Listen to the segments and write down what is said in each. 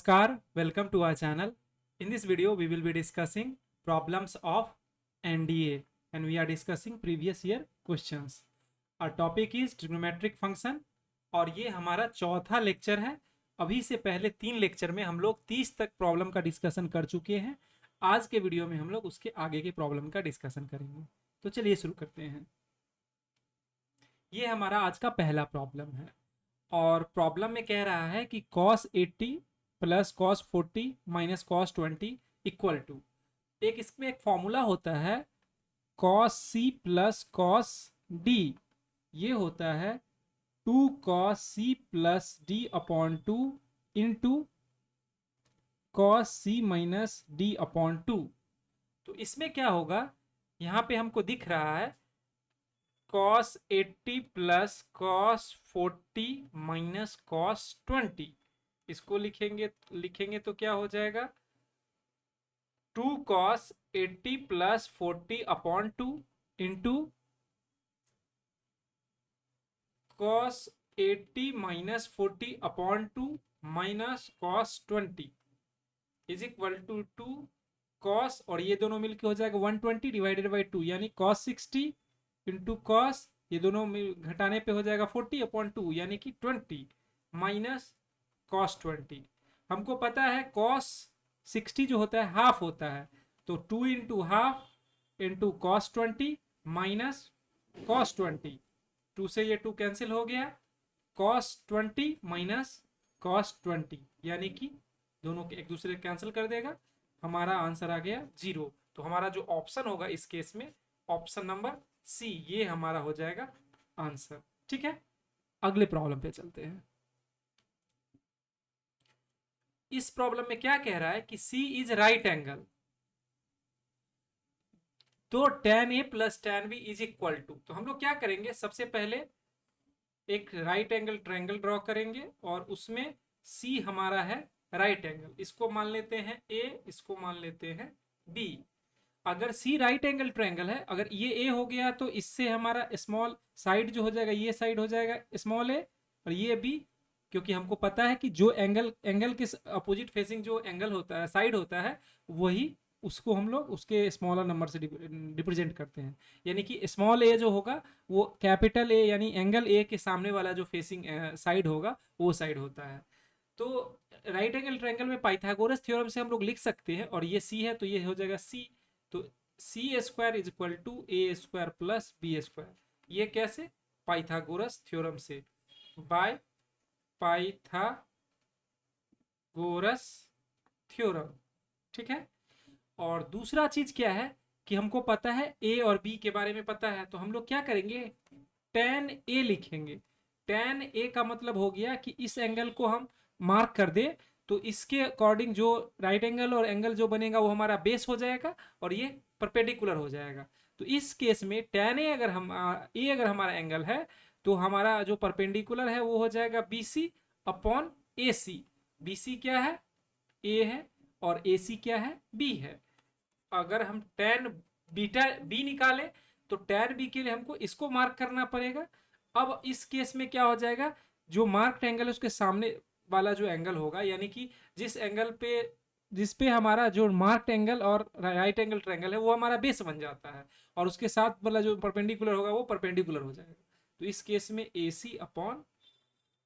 Namaskar, welcome to our channel. In this video, we will be discussing problems of NDA and we are discussing previous year questions. Our topic is trigonometric function और ये हमारा चौथा lecture है। अभी से पहले 3 lecture में हम लोग 30 तक प्रॉब्लम का डिस्कशन कर चुके हैं। आज के वीडियो में हम लोग उसके आगे के प्रॉब्लम का डिस्कशन करेंगे। तो चलिए शुरू करते हैं। ये हमारा आज का पहला प्रॉब्लम है और प्रॉब्लम में कह रहा है कि cos 80 plus cos 40 minus cos 20 equal to इसमें एक फॉर्मूला होता है cos c plus cos d। ये होता है 2 cos c plus d upon 2 into cos c minus d upon 2। तो इसमें क्या होगा, यहाँ पे हमको दिख रहा है cos 80 plus cos 40 minus cos 20। इसको लिखेंगे तो क्या हो जाएगा 2 cos 80 plus 40 upon 2 into cos 80 minus 40 upon 2 minus cos 20 is equal to 2 cos और ये दोनों मिलके हो जाएगा 120 डिवाइडेड बाई 2 यानी cos 60 इंटू cos ये दोनों घटाने पे हो जाएगा 40 अपॉन 2 यानी कि 20 माइनस cos 20। हमको पता है cos 60 जो होता है हाफ होता है, तो 2 into half into cos 20 minus cos 20। 2 से ये 2 कैंसिल हो गया, cos 20 माइनस cos 20 यानी कि दोनों के एक दूसरे कैंसिल कर देगा। हमारा आंसर आ गया 0। तो हमारा जो ऑप्शन होगा इस केस में ऑप्शन नंबर सी, ये हमारा हो जाएगा आंसर। ठीक है, अगले प्रॉब्लम पे चलते हैं। इस प्रॉब्लम में क्या कह रहा है कि C इज राइट एंगल, तो tan A plus tan B is equal to. तो हम लोग क्या करेंगे, सबसे पहले एक राइट एंगल ट्रायंगल ड्रॉ करेंगे और उसमें C हमारा है राइट एंगल। इसको मान लेते हैं A, इसको मान लेते हैं B। अगर C राइट एंगल ट्रायंगल है, अगर ये A हो गया तो इससे हमारा स्मॉल साइड जो हो जाएगा, ये साइड हो जाएगा स्मॉल a और ये B, क्योंकि हमको पता है कि जो एंगल के अपोजिट फेसिंग जो एंगल होता है, साइड होता है, वही उसको हम लोग उसके स्मॉलर नंबर से रिप्रेजेंट करते हैं। यानी कि स्मॉल a जो होगा वो कैपिटल A यानी एंगल A के सामने वाला जो फेसिंग साइड होगा वो साइड होता है। तो राइट एंगल ट्रायंगल में पाइथागोरस थ्योरम से हम लोग लिख सकते हैं, और ये C है तो ये हो जाएगा C। तो C square is equal to A square plus B square. ये कैसे, पाइथागोरस थ्योरम से, बाय पाइथागोरस थ्योरम। ठीक है, और दूसरा चीज क्या है कि हमको पता है ए और बी के बारे में पता है, तो हम लोग क्या करेंगे tan ए लिखेंगे। tan ए का मतलब हो गया कि इस एंगल को हम मार्क कर दे, तो इसके अकॉर्डिंग जो राइट एंगल और एंगल जो बनेगा वो हमारा बेस हो जाएगा और ये परपेंडिकुलर हो जाएगा। तो इस केस में tan ए अगर हमारा एंगल है तो हमारा जो परपेंडिकुलर है वो हो जाएगा बी सी अपॉन ए सी। बी सी क्या है, ए है, और ए सी क्या है, बी है। अगर हम tan बीटा बी निकालें तो tan बी के लिए हमको इसको मार्क करना पड़ेगा। अब इस केस में क्या हो जाएगा, जो मार्क्ड एंगल है उसके सामने वाला जो एंगल होगा, यानी कि जिस पे हमारा जो मार्क्ड एंगल और राइट एंगल ट्रायंगल है वो हमारा बेस बन जाता है, और उसके साथ वाला जो परपेंडिकुलर होगा वो परपेंडिकुलर हो जाएगा। तो इस केस में ए सी अपॉन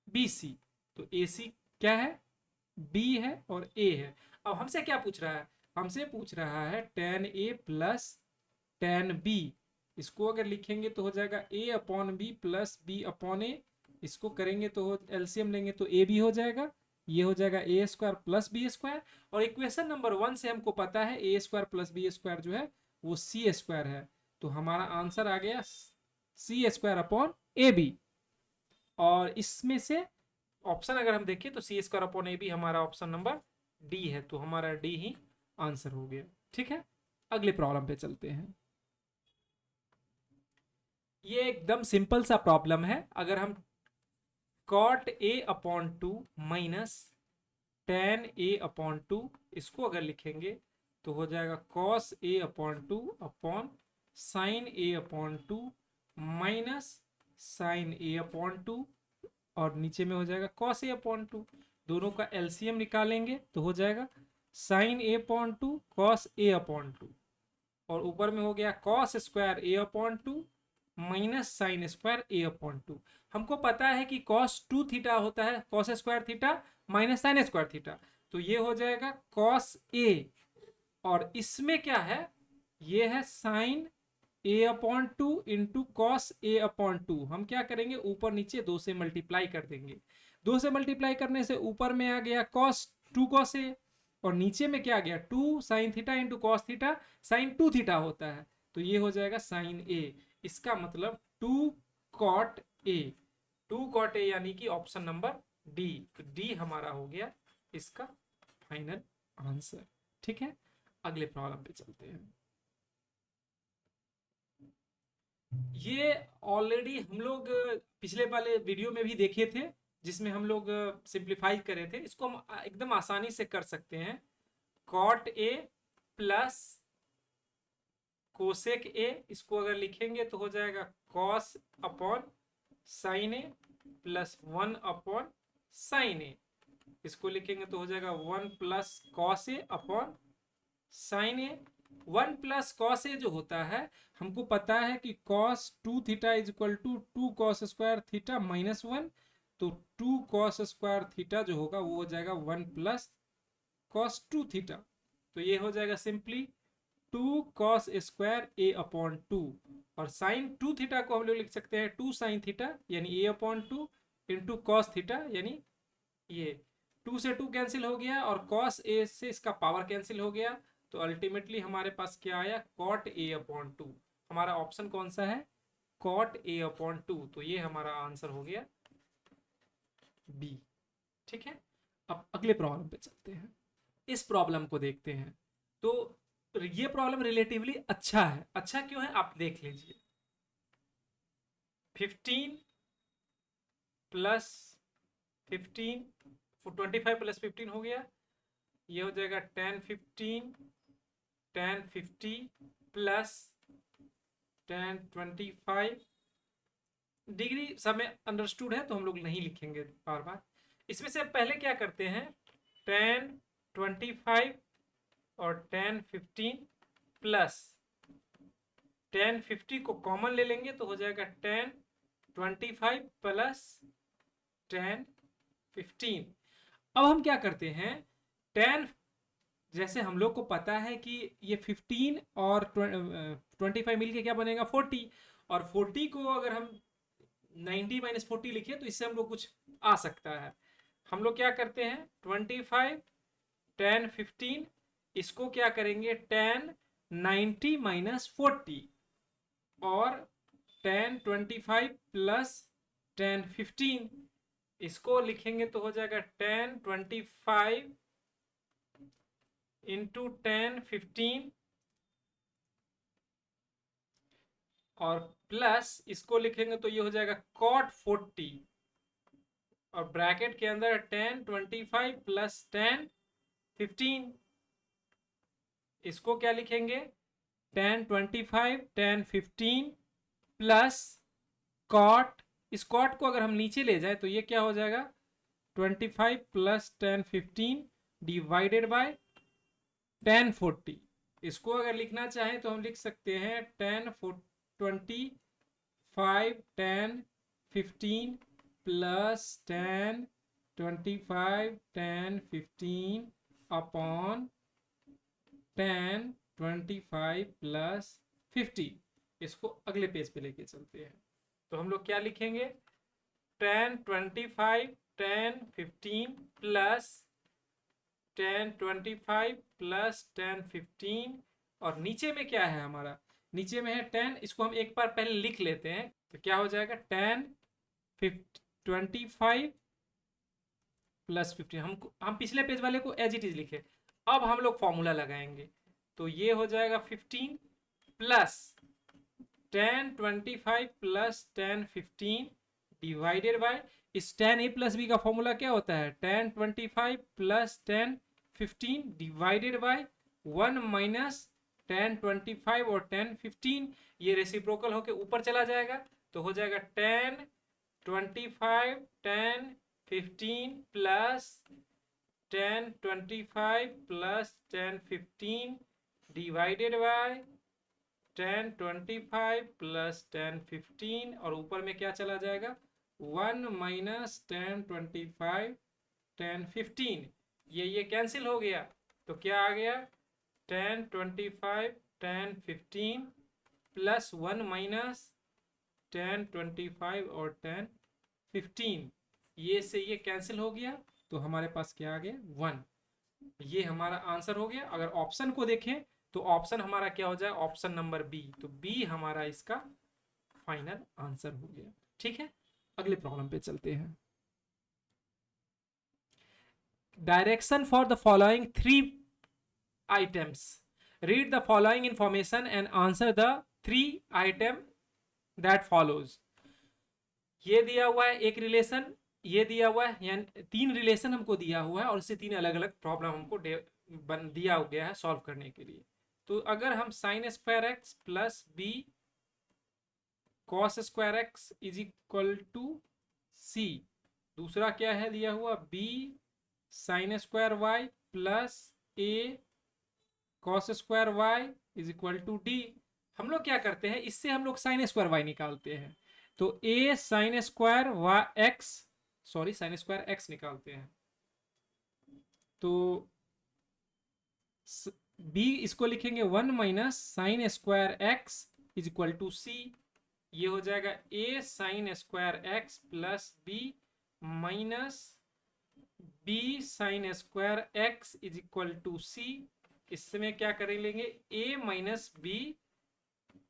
बी सी, तो ए सी क्या है, बी है और ए है। अब हमसे क्या पूछ रहा है, हमसे पूछ रहा है tan A plus tan B. इसको अगर लिखेंगे तो हो जाएगा a upon B plus B upon A. इसको करेंगे तो एलसीएम लेंगे तो ए बी हो जाएगा, ये हो जाएगा ए स्क्वायर प्लस बी स्क्वायर। और इक्वेशन नंबर 1 से हमको पता है ए स्क्वायर प्लस बी स्क्वायर जो है वो सी स्क्वायर है। तो हमारा आंसर आ गया सी स्क्वायर अपॉन ए बी। और इसमें से ऑप्शन अगर हम देखें तो C square upon A B हमारा ऑप्शन नंबर डी है, तो हमारा डी ही आंसर हो गया। ठीक है, अगले प्रॉब्लम पे चलते हैं। ये एकदम सिंपल सा प्रॉब्लम है। अगर हम cot a upon 2 minus tan a upon 2 इसको अगर लिखेंगे तो हो जाएगा cos a upon 2 upon sin a upon 2 minus sin a upon 2, और नीचे में हो जाएगा cos a अपॉन 2। दोनों का एलसीएम निकालेंगे तो हो जाएगा sine A upon two cos A upon two, और ऊपर में हो गया cos square A upon two minus sine square A upon two. हमको पता है कि कॉस टू थीटा होता है cos square theta minus sine square theta, तो ये हो जाएगा कॉस ए, और इसमें क्या है, ये है sign A upon two into cos A upon to. हम क्या करेंगे, ऊपर नीचे दो से मल्टीप्लाई कर देंगे, दो से मल्टीप्लाई करने से ऊपर में आ गया कॉस टू कॉस ए, और नीचे में क्या आ गया two sine theta into cos theta, sine two theta होता है, तो ये हो जाएगा साइन ए। इसका मतलब two cot A, two cot A यानी कि ऑप्शन नंबर डी, तो डी हमारा हो गया इसका फाइनल आंसर। ठीक है, अगले प्रॉब्लम पे चलते हैं। ये ऑलरेडी हम लोग पिछले वाले वीडियो में भी देखे थे, जिसमें हम लोग सिंप्लीफाई करे थे। इसको हम एकदम आसानी से कर सकते हैं। Cot A plus cosec A, इसको अगर लिखेंगे तो हो जाएगा cos upon sine A plus one upon sine A. इसको लिखेंगे तो हो जाएगा one plus cos A upon sine A. One plus cos A जो होता है, हमको पता है कि cos two theta is equal to two cos square theta minus one, तो टू कॉस स्क्वायर थीटा जो होगा वो हो जाएगा one plus cos two theta, तो ये हो जाएगा simply two cos square A upon two, और साइन टू थीटा को हम लोग लिख सकते हैं टू साइन थीटा यानी A upon two into cos theta, यानी ये टू से टू कैंसिल हो गया और कॉस ए से इसका पावर कैंसिल हो गया, तो अल्टीमेटली हमारे पास क्या आया कॉट ए अपॉन टू। हमारा ऑप्शन कौन सा है, कॉट ए अपॉन टू, तो ये हमारा आंसर हो गया बी। ठीक है, अब अगले प्रॉब्लम पे चलते हैं। इस प्रॉब्लम को देखते हैं। तो ये प्रॉब्लम रिलेटिवली अच्छा है। अच्छा क्यों है आप देख लीजिए। 15 प्लस 15, 25 प्लस 15 हो गया, ये हो जाएगा 10 15 10 50 प्लस 10 25। डिग्री समय अंडरस्टूड है तो हम लोग नहीं लिखेंगे बार बार। इसमें से पहले क्या करते हैं, 10 25 और 10 15 प्लस 10 50 को कॉमन ले लेंगे तो हो जाएगा 10 25 प्लस 10 15। अब हम क्या करते हैं, 10 जैसे हम लोग को पता है कि ये 15 और 25 मिलके क्या बनेगा 40, और 40 को अगर हम 90 माइनस 40 लिखे तो इससे हम लोग कुछ आ सकता है। हम लोग क्या करते हैं 25 10 15, इसको क्या करेंगे 10 90 माइनस 40, और 10 25 प्लस 10 15, इसको लिखेंगे तो हो जाएगा 10 25 इंटू 10 15, और प्लस इसको लिखेंगे तो ये हो जाएगा कॉट 40, और ब्रैकेट के अंदर 10 25 प्लस 10 15, इसको क्या लिखेंगे 10 25 10 15 प्लस कॉट, इस कॉट को अगर हम नीचे ले जाए तो ये क्या हो जाएगा 25 प्लस 10 15 डिवाइडेड बाय 10 40। इसको अगर लिखना चाहें तो हम लिख सकते हैं 10 25 10 15 प्लस 10 25 10 15 अपॉन 10 25 प्लस 50। इसको अगले पेज पे लेके चलते हैं तो हम लोग क्या लिखेंगे 10 25 10 15 प्लस 10 25 प्लस 10 15, और नीचे में क्या है हमारा, नीचे में है 10, इसको हम एक बार पहले लिख लेते हैं तो क्या हो जाएगा 10 25 प्लस 15। हम पिछले पेज वाले को एज इट इज लिखे। अब हम लोग फॉर्मूला लगाएंगे तो ये हो जाएगा 15 प्लस 10 25 प्लस 10 15 डिवाइडेड बाय, इस 10 a प्लस बी का फॉर्मूला क्या होता है 10 25 प्लस 10 15 डिवाइडेड बाय 1 माइनस 10 25 और 10 15, ये रेसिप्रोकल होके ऊपर चला जाएगा तो हो जाएगा 10 25 10 15 plus 10 25 plus 10 15 divided by 10 25 plus 10 15 और ऊपर में क्या चला जाएगा 1 माइनस 10 25 10 15 ये कैंसिल हो गया तो क्या आ गया 10 25 10 15 प्लस 1 माइनस 10 25 और 10 15 ये से ये कैंसिल हो गया तो हमारे पास क्या आ गया 1। ये हमारा आंसर हो गया। अगर ऑप्शन को देखें तो ऑप्शन हमारा क्या हो जाए ऑप्शन नंबर बी, तो बी हमारा इसका फाइनल आंसर हो गया। ठीक है, अगले प्रॉब्लम पे चलते हैं। Direction for the following 3 items, read the following information and answer the 3 item that follows। ये दिया हुआ है एक रिलेशन, ये दिया हुआ है, यानी 3 रिलेशन हमको दिया हुआ है और इससे 3 अलग अलग प्रॉब्लम हमको दिया गया है सॉल्व करने के लिए। तो अगर हम sine square x plus B cos square x is equal to C, दूसरा क्या है दिया हुआ B sine square y plus A cos square y is equal to D. हम लोग क्या करते हैं, इससे हम लोग साइन स्क्वायर वाई निकालते हैं। तो A sine square y x, sorry sine square x निकालते हैं। तो बी इसको लिखेंगे 1 minus sine square x is equal to C, ये हो जाएगा A sine square x plus B minus B sine square x is equal to C. इसमें क्या कर लेंगे a minus B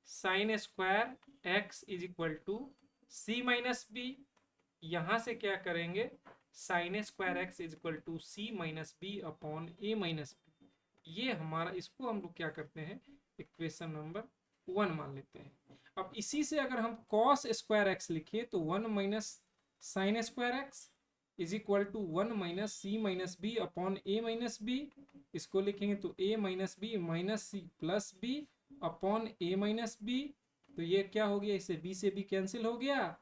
sine square x is equal to C minus B, यहां से क्या करेंगे sine square x is equal to C minus B upon A minus B. ये हमारा, इसको हम लोग क्या करते हैं इक्वेशन नंबर 1 मान लेते हैं। अब इसी से अगर हम कॉस स्क्वायर एक्स लिखे तो 1 minus sine square x is equal to 1 minus c minus B upon A minus b, इसको लिखेंगे तो a minus b minus c plus B upon A minus b. तो ये क्या हो गया, इसे b से b कैंसिल हो गया,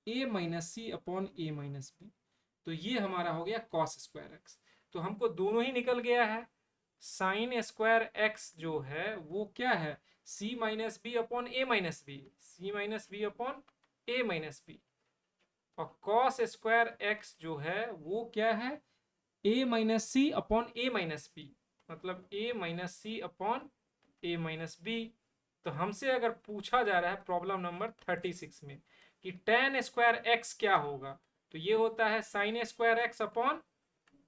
a minus c upon A minus b. तो ये हमारा हो गया कॉस स्क्वायर एक्स। तो हमको दोनों ही निकल गया है। साइन स्क्वायर एक्स जो है वो क्या है c माइनस बी अपॉन ए minus b, c minus B upon ए माइनस बी, और कॉस स्क्वायर एक्स जो है वो क्या है a minus c upon A minus b, मतलब a minus c upon A minus b. तो हमसे अगर पूछा जा रहा है प्रॉब्लम नंबर 36 में कि tan स्क्वायर एक्स क्या होगा, तो ये होता है sine square x upon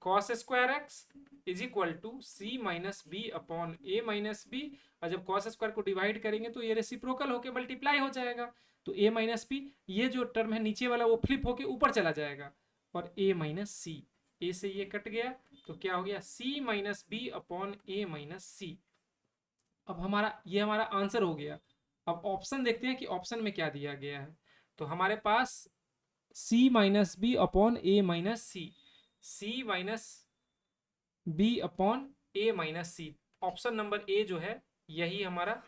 cos square x is equal to C minus B upon A minus b, और जब कॉस स्क्वायर को डिवाइड करेंगे तो ये रेसिप्रोकल होके मल्टीप्लाई हो जाएगा। तो ए माइनस बी, ये जो टर्म है नीचे वाला वो फ्लिप होके ऊपर चला जाएगा, और ए माइनस सी, ए से ये कट गया तो क्या हो गया सी माइनस बी अपॉन ए माइनस सी। अब हमारा ये हमारा आंसर हो गया। अब ऑप्शन देखते हैं कि ऑप्शन में क्या दिया गया है। तो हमारे पास C minus B upon A minus C, C minus B upon A minus C, option number A जो है यही हमारा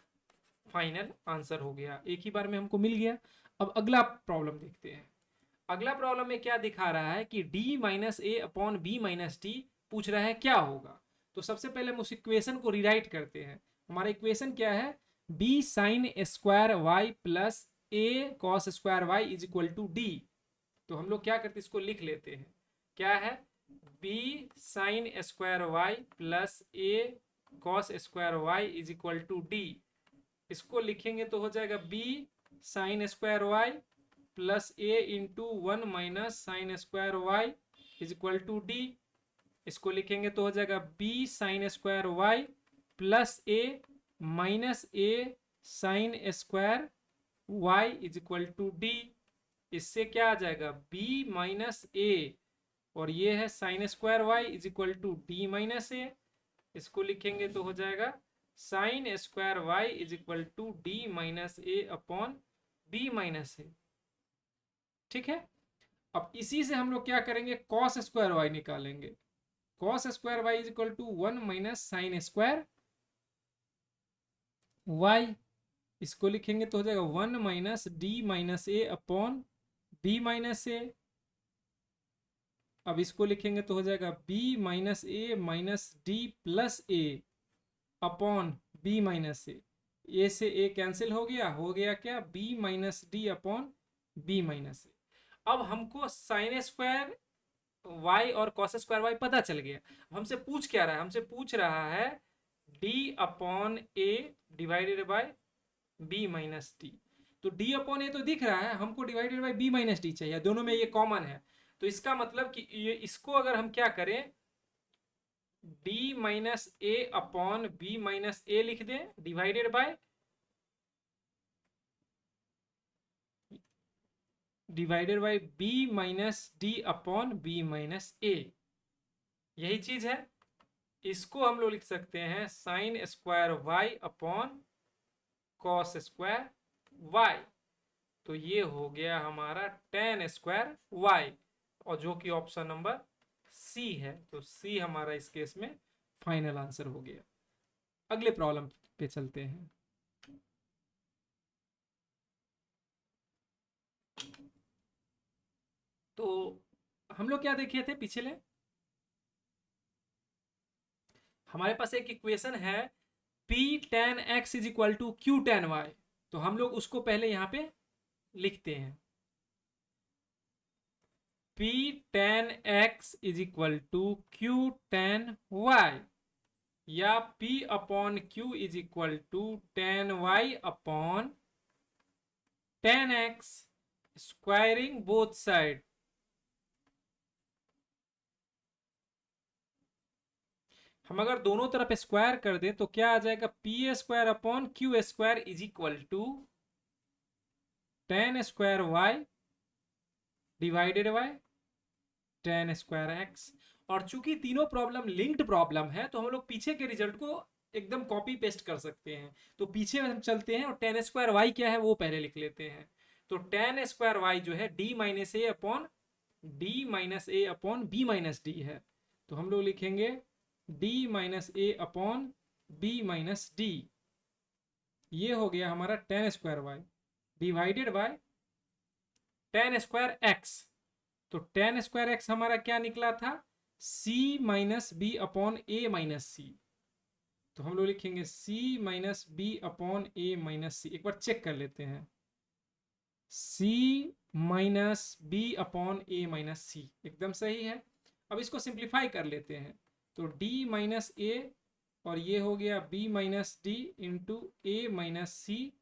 फाइनल आंसर हो गया, एक ही बार में हमको मिल गया। अब अगला प्रॉब्लम देखते हैं। अगला प्रॉब्लम में क्या दिखा रहा है कि d माइनस ए अपॉन बी माइनस डी पूछ रहा है क्या होगा। तो सबसे पहले हम उस इक्वेशन को रिराइट करते हैं। हमारा इक्वेशन क्या है b sine square y plus A cos square y is equal to d. तो हम लोग क्या करते हैं इसको लिख लेते हैं, क्या है b sine square y plus A cos square y is equal to d. इसको लिखेंगे तो हो जाएगा b sine square y plus a into 1 minus sine square y is equal to d. इसको लिखेंगे तो हो जाएगा b sine square y plus a minus a sine square y is equal to d. इससे क्या आ जाएगा b माइनस ए, और ये है sine square y is equal to D minus A. इसको लिखेंगे तो हो जाएगा sine square y is equal to D minus A upon B minus A. ठीक है, अब इसी से हम लोग क्या करेंगे कॉस स्क्वायर वाई निकालेंगे। Cos square y is equal to 1 minus sine square y, इसको लिखेंगे तो हो जाएगा 1 minus D minus A upon B minus A. अब इसको लिखेंगे तो हो जाएगा B minus A minus D plus A upon B minus A से ए कैंसिल हो गया क्या, B minus D upon B minus A. अब हमको साइन स्क्वायर वाई और कॉस स्क्वायर वाई पता चल गया। हमसे पूछ क्या रहा है, हमसे पूछ रहा है d upon a divided by B minus d. तो डी अपॉन ए तो दिख रहा है, हमको divided by B minus d चाहिए, दोनों में ये कॉमन है। तो इसका मतलब कि ये इसको अगर हम क्या करें, D minus A upon B minus A लिख दें divided by B minus D upon B minus A, यही चीज है। इसको हम लोग लिख सकते हैं sine square y upon cos square y. तो ये हो गया हमारा टेन स्क्वायर वाई, और जो कि ऑप्शन नंबर सी है। तो सी हमारा इस केस में फाइनल आंसर हो गया। अगले प्रॉब्लम पे चलते हैं। तो हम लोग क्या देखे थे पिछले, हमारे पास एक इक्वेशन है P tan x is equal to Q tan y। तो हम लोग उसको पहले यहां पे लिखते हैं, P tan x is equal to Q tan y, या P upon Q is equal to tan y upon tan x, squaring both side. हम अगर दोनों तरफ स्क्वायर कर दें तो क्या आ जाएगा, p square upon q square is equal to tan square y divided by tan square x. और चूंकि तीनों प्रॉब्लम लिंक्ड प्रॉब्लम है तो हम लोग पीछे के रिजल्ट को एकदम कॉपी पेस्ट कर सकते हैं। तो पीछे हम चलते हैं और टेन स्क्वायर वाई क्या है वो पहले लिख लेते हैं। तो टेन स्क्वायर वाई जो है डी माइनस ए अपॉन बी माइनस डी है। तो हम लोग लिखेंगे डी माइनस ए अपॉन बी माइनस डी, ये हो गया हमारा tan square y divided by tan square x. तो टेन स्क्वायर एक्स हमारा क्या निकला था, सी माइनस बी अपॉन ए माइनस सी। तो हम लोग लिखेंगे सी माइनस बी अपॉन ए माइनस सी। एक बार चेक कर लेते हैं, सी माइनस बी अपॉन ए माइनस सी एकदम सही है। अब इसको सिंप्लीफाई कर लेते हैं, तो डी माइनस ए और ये हो गया बी माइनस डी इंटू ए माइनस सी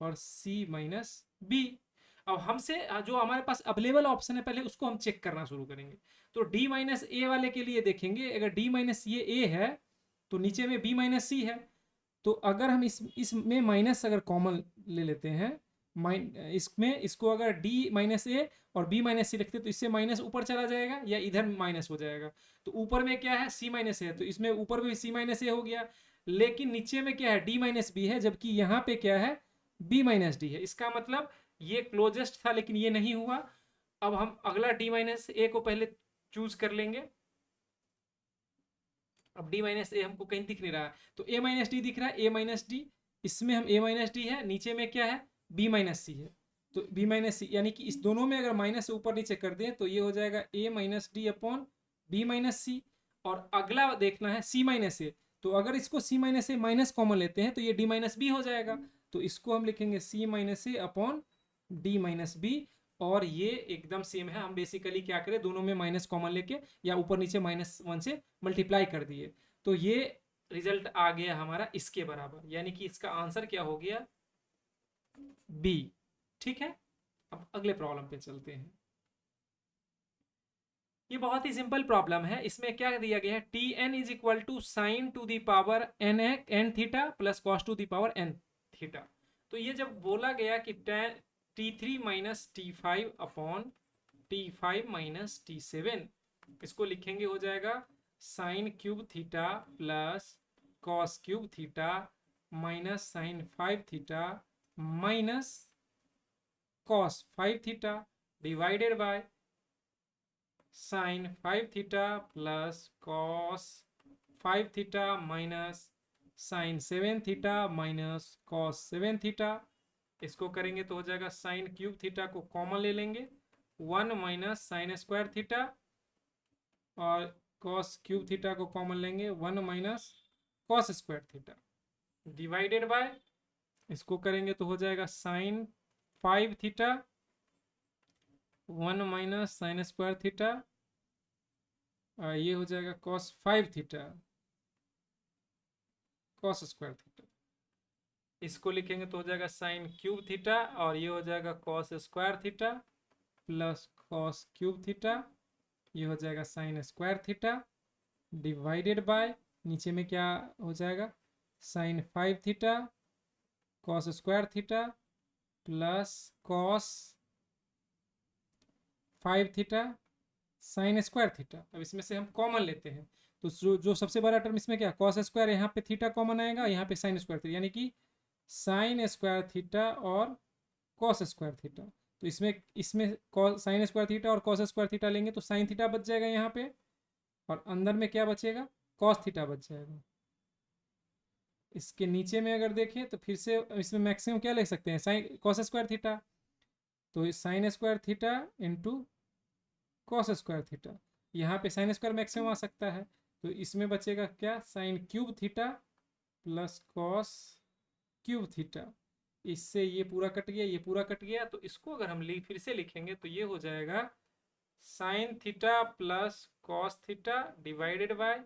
और सी माइनस बी। अब हमसे जो हमारे पास अवेलेबल ऑप्शन है पहले उसको हम चेक करना शुरू करेंगे। तो डी माइनस ए वाले के लिए देखेंगे, अगर डी माइनस ये ए है तो नीचे में बी माइनस सी है। तो अगर हम इसमें माइनस अगर कॉमन ले लेते हैं, इसमें इसको अगर डी माइनस ए और बी माइनस सी रखते तो इससे माइनस ऊपर चला जाएगा या इधर माइनस हो जाएगा। तो ऊपर में क्या है, सी माइनस ए है, तो इसमें ऊपर में सी माइनस ए हो गया। लेकिन नीचे में क्या है, डी माइनस बी है, जबकि यहाँ पे क्या है, बी माइनस डी है। इसका मतलब ये क्लोजेस्ट था लेकिन ये नहीं हुआ। अब हम अगला डी माइनस ए को पहले चूज कर लेंगे। अब डी माइनस ए हमको कहीं दिख नहीं रहा, तो ए माइनस डी दिख रहा है, ए माइनस डी, इसमें हम ए माइनस डी है, नीचे में क्या है, बी माइनस सी है। तो बी माइनस सी यानी कि इस दोनों में अगर माइनस से ऊपर नीचे कर दें तो ये हो जाएगा A minus D upon B minus C. और अगला देखना है सी माइनस ए, तो अगर इसको सी माइनस ए माइनस कॉमन लेते हैं तो ये डी माइनस बी हो जाएगा। तो इसको हम लिखेंगे सी माइनस ए अपॉन डी माइनस बी। और ये एकदम सेम है, हम बेसिकली क्या करें, दोनों में माइनस कॉमन लेके या ऊपर नीचे माइनस वन से मल्टीप्लाई कर दिए। तो ये रिजल्ट आ गया हमारा इसके बराबर, यानी कि इसका आंसर क्या हो गया, बी। ठीक है, अब अगले प्रॉब्लम पे चलते हैं। ये बहुत ही सिंपल प्रॉब्लम है। इसमें क्या दिया गया है, t n is equal to sine to the power n theta plus cos to the power n theta. तो ये जब बोला गया कि t three minus t five upon t five minus t seven, इसको लिखेंगे हो जाएगा sine cube theta plus cos cube theta minus sine five theta minus cos five theta divided by sine five theta plus cos five theta minus sine seven theta minus cos seven theta. इसको करेंगे तो हो जाएगा sine cube theta को common ले लेंगे, one minus sine square theta और cos cube theta को कॉमन लेंगे, 1 minus cos square theta divided by, इसको करेंगे तो हो जाएगा sine 5 theta, 1 minus sine square theta, ये हो जाएगा cos 5 theta cos square theta. इसको लिखेंगे तो हो जाएगा साइन क्यूब थीटा, और ये हो जाएगा cos square theta plus cos cube theta, ये हो जाएगा sine square theta divided by, नीचे में क्या हो जाएगा, sine 5 theta cos square theta plus cos 5 theta sine square theta. अब इसमें से हम कॉमन लेते हैं, तो जो सबसे बड़ा टर्म इसमें क्या, कॉस स्क्वायर, यहाँ पे थीटा कॉमन आएगा, यहाँ पे साइन स्क्वायर थीटा, यानी कि साइन स्क्वायर थीटा और कॉस स्क्वायर थीटा। तो इसमें इसमें साइन स्क्वायर थीटा और कॉस स्क्वायर थीटा लेंगे तो साइन थीटा बच जाएगा यहाँ पे, और अंदर में क्या बचेगा, कॉस थीटा बच जाएगा। इसके नीचे में अगर देखें तो फिर से इसमें मैक्सिमम क्या ले सकते हैं, साइन कॉस स्क्वायर थीटा, तो sign square theta into cos square theta, यहाँ पे साइन स्क्वायर मैक्सिमम आ सकता है, तो इसमें बचेगा क्या, sign cube theta plus cos cube theta. इससे ये पूरा कट गया, ये पूरा कट गया, तो इसको अगर हम फिर से लिखेंगे तो ये हो जाएगा sine theta plus cos theta divided by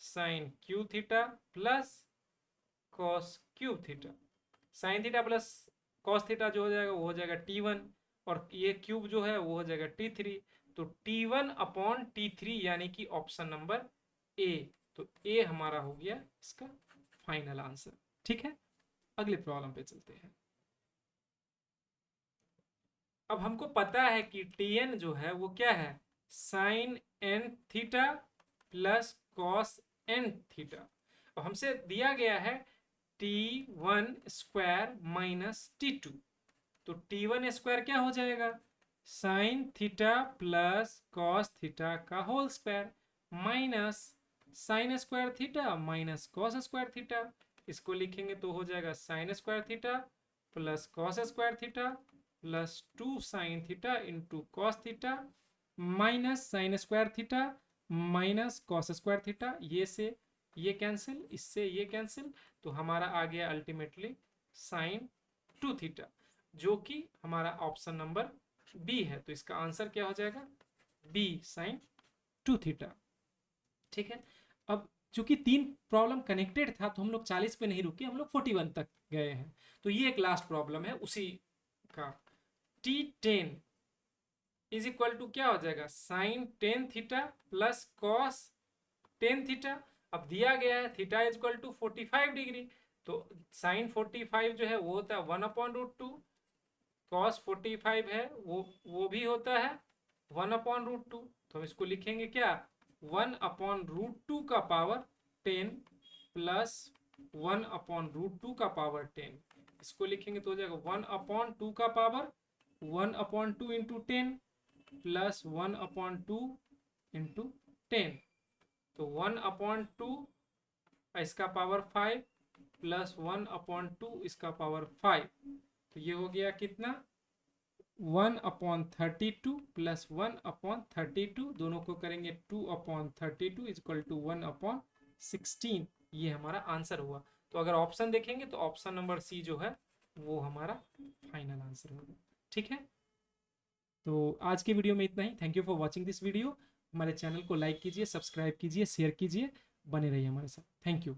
sign cube theta plus cos cube theta. Sign theta plus cos theta जो हो जाएगा वो हो जाएगा T1, और ये क्यूब जो है वो हो जाएगा T3, तो T1 अपॉन T3 यानी कि ऑप्शन नंबर ए। तो ए हमारा हो गया इसका फाइनल आंसर। ठीक है, अगले प्रॉब्लम पे चलते हैं। अब हमको पता है कि Tn जो है वो क्या है, sine n theta plus cos n theta. अब हमसे दिया गया है T1 स्क्वायर माइनस T2, तो T1 स्क्वायर क्या हो जाएगा, sine theta plus cos theta का whole square minus sine square theta minus cos square theta. इसको लिखेंगे तो हो जाएगा sine square theta plus cos square theta plus 2 sine theta into cos theta minus sine square theta minus cos square theta. ये से ये cancel, इससे ये कैंसिल, तो हमारा आ गया अल्टीमेटली साइन 2 थीटा, जो कि हमारा ऑप्शन नंबर बी है। तो इसका आंसर क्या हो जाएगा, बी साइन 2 थीटा। ठीक है, अब चूंकि 3 प्रॉब्लम कनेक्टेड था तो हम लोग 40 पे नहीं रुके, हम लोग 41 तक गए हैं। तो ये एक लास्ट प्रॉब्लम है उसी का, T10 इज इक्वल टू क्या हो जाएगा, sine 10 theta plus cos 10 theta. अब दिया गया है theta is equal to 45 degree, तो साइन 45 जो है वो होता है 1/√2, कॉस 45 है वो भी होता है 1/√2। तो हम इसको लिखेंगे क्या, 1/√2 का पावर 10 प्लस 1/√2 का पावर 10। इसको लिखेंगे तो हो जाएगा 1/2 का पावर 1/2 इंटू 10 प्लस 1/2 इंटू 10, तो 1/2 इसका पावर 5 प्लस 1/2 इसका पावर 5, तो ये हो गया कितना, 1/32 प्लस 1/32, दोनों को करेंगे 2/32 इज इक्वल टू 1/16। ये हमारा आंसर हुआ। तो अगर ऑप्शन देखेंगे तो ऑप्शन नंबर सी जो है वो हमारा फाइनल आंसर होगा। ठीक है, तो आज के वीडियो में इतना ही। Thank you for watching this video. हमारे चैनल को लाइक कीजिए, सब्सक्राइब कीजिए, शेयर कीजिए, बने रहिए हमारे साथ। Thank you.